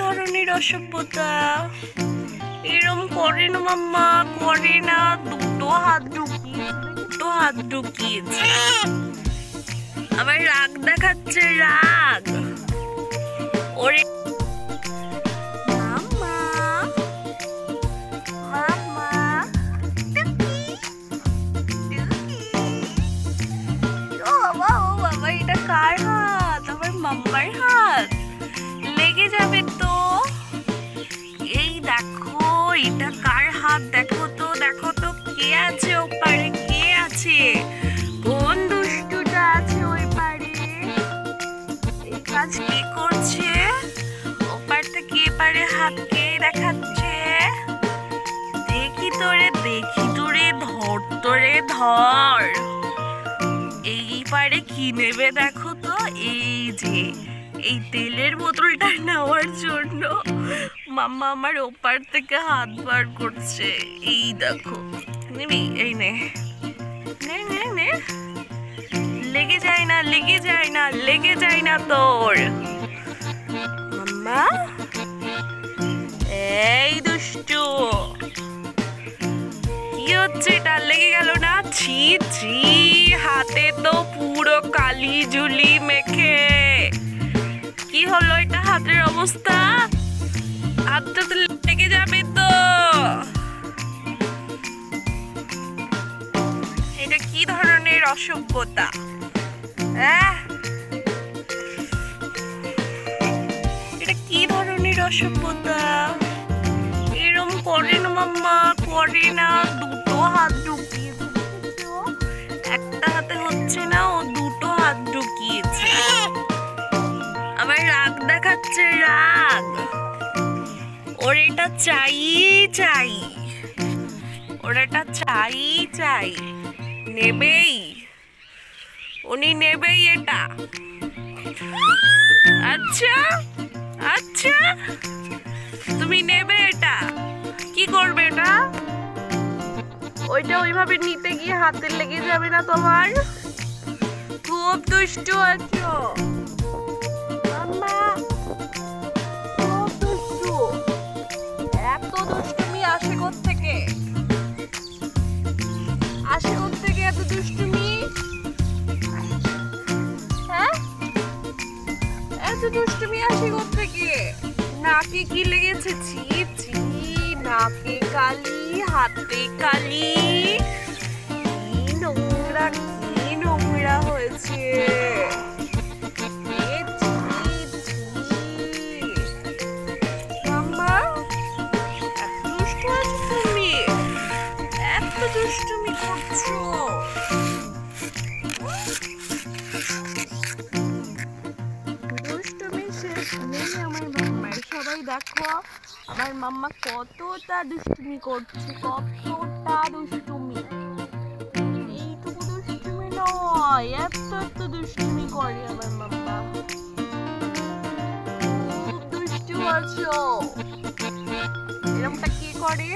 ধরনের অসভ্যতা? এরম করে না মাম্মা, করে না। দুটো হাত ঢুকিয়েছে। আবার রাগ দেখাচ্ছে, রাগ। ওরে মাম্মা, মাম্মা, ও বাবা, এটা কার হাত? আমার মাম্মার হাত। লেগে যাবে তো। এই দেখো, এটা কার হাত? দেখো তো কে আছে ওপারে? কে আছে? কোন দুষ্টুটা আছে ওই পারে? এই কাজ কে করছে? ওপার থেকে এপারে হাত কে দেখাচ্ছে? দেখি তোরে, ধর। এই পারে কি নেবে দেখো তো। এই যে এই তেলের বোতলটা নেওয়ার জন্য মাম্মা আমার ওপার থেকে হাত বার করছে। এই দেখো, নিবি? এই নে, লেগে যায় না তোর। মাম্মা, এই দুষ্টু, কি হচ্ছে? এটা লেগে গেল না? ছি, হাতে তো পুরো কালি ঝুলি মেখে। কি হলো এটা? হাতের অবস্থা? হাতটা তো লেগে যাবে তো। এটা কি ধরনের অসভ্যতা? এটা কি ধরনের অসভ্যতা? এরম করে না মাম্মা, করে না। দুটো হাত ঢুকিয়েছে, একটা হাতে হচ্ছে না, ও দুটো হাত ঢুকিয়েছে। আবার রাগ দেখাচ্ছে, রাগ। ওর এটা চাই, উনি নেবেই এটা। আচ্ছা, তুমি নেবে এটা? কি করবে এটা? ওইটা ওইভাবে নিতে গিয়ে হাতে লেগে যাবে না তোমার? খুব দুষ্টু আছো মাম্মা, খুব দুষ্টু। এত দুষ্টুমি আসে কোত্থেকে? এত দুষ্টুমি? হ্যাঁ, এত দুষ্টুমি আসে কোত্থেকে? নাকে কি লেগেছে? ছি, নাকে কালি, হাতে কালি। কি নোংরা হয়েছে। মাম্মা, এত দুষ্টু আছো তুমি? এত দুষ্টুমি করছো? দুষ্টুমি শেষ নেই আমার মাম্মার। সবাই দেখো আমার মাম্মা কতটা দুষ্টুমি করছে, এইটুকু দুষ্টুমি নয়, এত দুষ্টুমি করে আমার মাম্মা। খুব দুষ্টু আছো। এরকমটা কি করে?